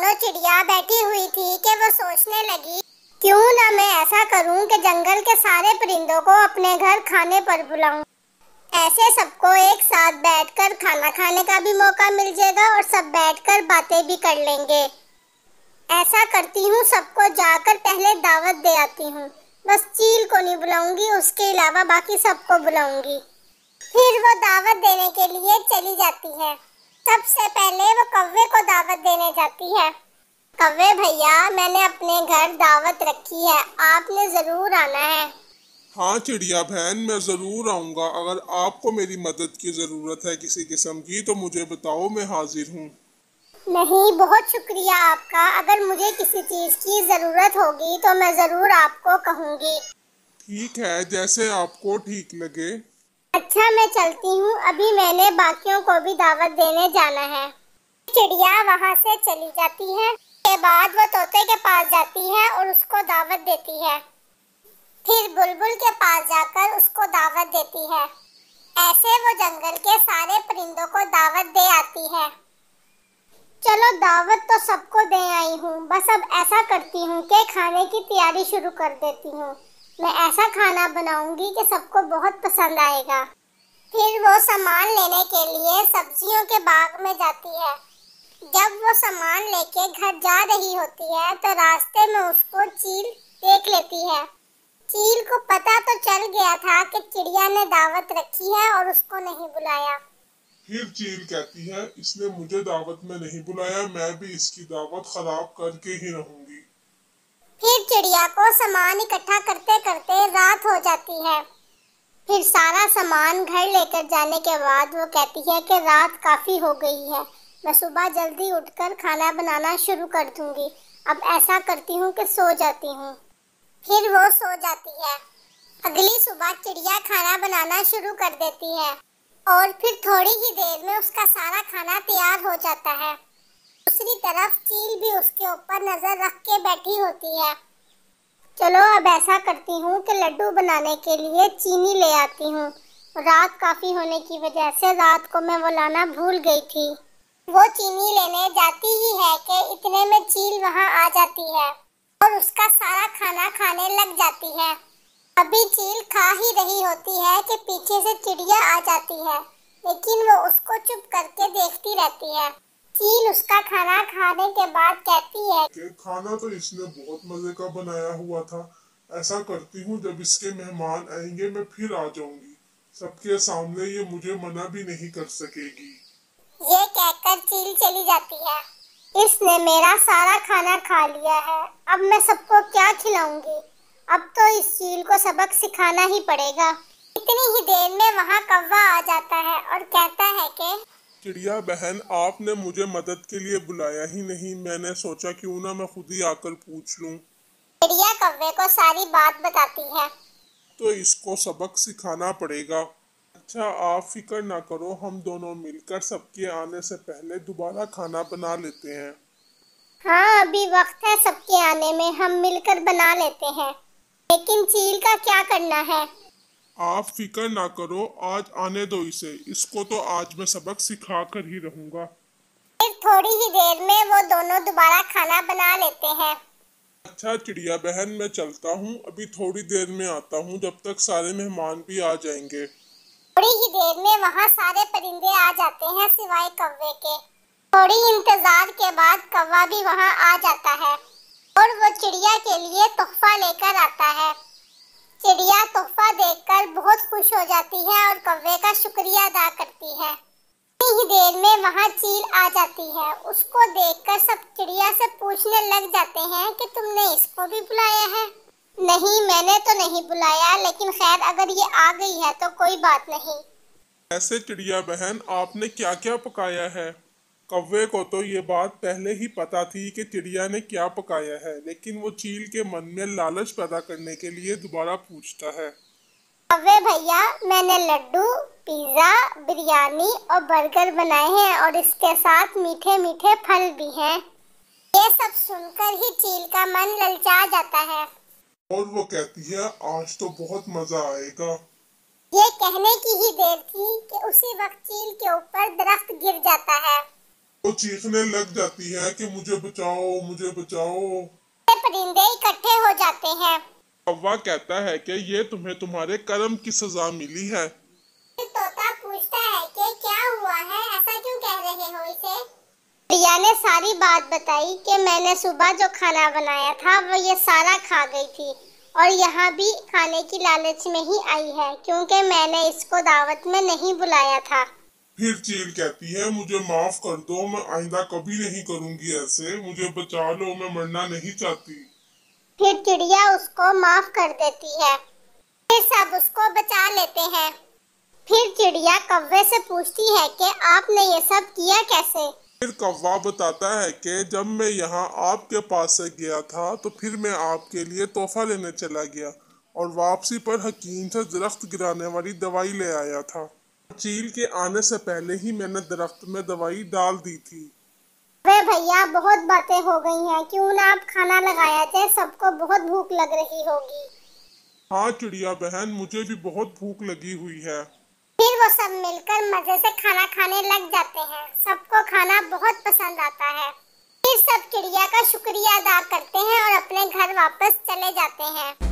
दोनों चिड़िया बैठी हुई थी कि वो सोचने लगी, क्यों ना मैं ऐसा करूं कि जंगल के सारे परिंदों को अपने घर खाने पर बुलाऊं। ऐसे सबको एक साथ बैठकर खाना खाने का भी मौका मिल जाएगा और सब बैठकर बातें भी कर लेंगे। ऐसा करती हूँ, सबको जाकर पहले दावत दे आती हूँ। बस चील को नहीं बुलाऊंगी, उसके अलावा बाकी सबको बुलाऊंगी। फिर वो दावत देने के लिए चली जाती है। सबसे पहले वो कौवे को दावत देने जाती है। कौवे भैया, मैंने अपने घर दावत रखी है, आपने जरूर आना है। हाँ चिड़िया बहन, मैं ज़रूर आऊँगा। अगर आपको मेरी मदद की ज़रूरत है किसी किस्म की तो मुझे बताओ, मैं हाजिर हूँ। नहीं, बहुत शुक्रिया आपका। अगर मुझे किसी चीज़ की ज़रूरत होगी तो मैं ज़रूर आपको कहूँगी। ठीक है, जैसे आपको ठीक लगे। अच्छा, मैं चलती हूँ, अभी मैंने बाकियों को भी दावत देने जाना है। चिड़िया वहाँ से चली जाती है। के बाद वो तोते के पास जाती है और उसको दावत देती है। फिर बुलबुल के पास जाकर उसको दावत देती है। ऐसे वो जंगल के सारे परिंदों को दावत दे आती है। चलो, दावत तो सबको दे आई हूँ, बस अब ऐसा करती हूँ कि खाने की तैयारी शुरू कर देती हूँ। मैं ऐसा खाना बनाऊंगी कि सबको बहुत पसंद आएगा। फिर वो सामान लेने के लिए सब्जियों के बाग में जाती है। जब वो सामान लेके घर जा रही होती है तो रास्ते में उसको चील देख लेती है। चील को पता तो चल गया था कि चिड़िया ने दावत रखी है और उसको नहीं बुलाया। फिर चील कहती है, इसने मुझे दावत में नहीं बुलाया, मैं भी इसकी दावत खराब करके ही रहूंगी। फिर चिड़िया को सामान इकट्ठा करते करते रात हो जाती है। फिर सारा सामान घर लेकर जाने के बाद वो कहती है कि रात काफी हो गई है, मैं सुबह जल्दी उठकर खाना बनाना शुरू कर दूंगी। अब ऐसा करती हूँ कि सो जाती हूँ। फिर वो सो जाती है। अगली सुबह चिड़िया खाना बनाना शुरू कर देती है और फिर थोड़ी ही देर में उसका सारा खाना तैयार हो जाता है। दूसरी तरफ चील भी उसके ऊपर नजर रख के बैठी होती है। चलो, अब ऐसा करती हूँ कि लड्डू बनाने के लिए चीनी ले आती हूँ। रात काफी होने की वजह से रात को मैं वो लाना भूल गई थी। वो चीनी लेने जाती ही है कि इतने में चील वहाँ आ जाती है और उसका सारा खाना खाने लग जाती है। अभी चील खा ही रही होती है कि पीछे से चिड़िया आ जाती है, लेकिन वो उसको चुप करके देखती रहती है। चील उसका खाना खाने के बाद कहती है कि खाना तो इसने बहुत मजे का बनाया हुआ था। ऐसा करती हूँ, जब इसके मेहमान आएंगे मैं फिर आ जाऊंगी। सबके सामने ये मुझे मना भी नहीं कर सकेगी। ये कहकर चील चली जाती है। इसने मेरा सारा खाना खा लिया है, अब मैं सबको क्या खिलाऊंगी। अब तो इस चील को सबक सिखाना ही पड़ेगा। इतनी ही देर में वहाँ कौवा आ जाता है और कहता है कि चिड़िया बहन, आपने मुझे मदद के लिए बुलाया ही नहीं। मैंने सोचा क्यों ना मैं खुद ही आकर पूछ लूं। चिड़िया कौवे को सारी बात बताती है। तो इसको सबक सिखाना पड़ेगा। अच्छा, आप फिक्र ना करो, हम दोनों मिलकर सबके आने से पहले दोबारा खाना बना लेते हैं। हाँ, अभी वक्त है सबके आने में, हम मिलकर बना लेते हैं। लेकिन चील का क्या करना है? आप फिक्र ना करो, आज आने दो इसे। इसको तो आज मैं सबक सिखा कर ही रहूंगा। फिर थोड़ी ही देर में वो दोनों दोबारा खाना बना लेते हैं। अच्छा चिड़िया बहन, मैं चलता हूँ, अभी थोड़ी देर में आता हूँ, जब तक सारे मेहमान भी आ जाएंगे। थोड़ी ही देर में वहाँ सारे परिंदे आ जाते हैं सिवाय कौवे के। थोड़ी इंतजार के बाद कौवा भी वहाँ आ जाता है और वो चिड़िया के लिए तोहफा लेकर आता है। चिड़िया तोहफा देखकर बहुत खुश हो जाती है और कौवे का शुक्रिया अदा करती है। इतनी ही देर में वहाँ चील आ जाती है। उसको देखकर सब चिड़िया से पूछने लग जाते हैं कि तुमने इसको भी बुलाया है। नहीं, मैंने तो नहीं बुलाया, लेकिन खैर अगर ये आ गई है तो कोई बात नहीं। ऐसे चिड़िया बहन, आपने क्या क्या पकाया है? कौवे को तो ये बात पहले ही पता थी कि चिड़िया ने क्या पकाया है, लेकिन वो चील के मन में लालच पैदा करने के लिए दोबारा पूछता है। कौवे भैया, मैंने लड्डू, पिज्जा, बिरयानी और बर्गर बनाए हैं और इसके साथ मीठे मीठे फल भी हैं। ये सब सुनकर ही चील का मन ललचा जाता है और वो कहती है, आज तो बहुत मजा आएगा। ये कहने की ही देर थी कि उसी वक्त चील के ऊपर दरख्त गिर जाता है। वो चीखने लग जाती है कि मुझे बचाओ, मुझे बचाओ। परिंदे इकट्ठे हो जाते हैं। कौवा कहता है कि ये तुम्हें तुम्हारे कर्म की सजा मिली है। फिर तोता पूछता है कि क्या हुआ है, ऐसा क्यों कह रहे हो इसे? चिड़िया ने सारी बात बताई कि मैंने सुबह जो खाना बनाया था वो ये सारा खा गई थी और यहाँ भी खाने की लालच में ही आई है, क्योंकि मैंने इसको दावत में नहीं बुलाया था। फिर चील कहती है मुझे माफ कर दो, मैं आइंदा कभी नहीं करूंगी ऐसे, मुझे बचा लो, मैं मरना नहीं चाहती। फिर चिड़िया उसको माफ कर देती है। फिर सब उसको बचा लेते हैं। फिर चिड़िया कौवे से पूछती है कि आपने ये सब किया कैसे? फिर कौवा बताता है कि जब मैं यहाँ आपके पास से गया था तो फिर मैं आपके लिए तोहफा लेने चला गया और वापसी पर हकीम से दरख्त गिराने वाली दवाई ले आया था। चील के आने से पहले ही मैंने दरख्त में दवाई डाल दी थी। वे भैया बहुत बातें हो गई हैं, क्यों ना आप खाना लगाया जाए, सबको बहुत भूख लग रही होगी। हाँ चिड़िया बहन, मुझे भी बहुत भूख लगी हुई है। फिर वो सब मिलकर मजे से खाना खाने लग जाते हैं। सबको खाना बहुत पसंद आता है। फिर सब चिड़िया का शुक्रिया अदा करते हैं और अपने घर वापस चले जाते हैं।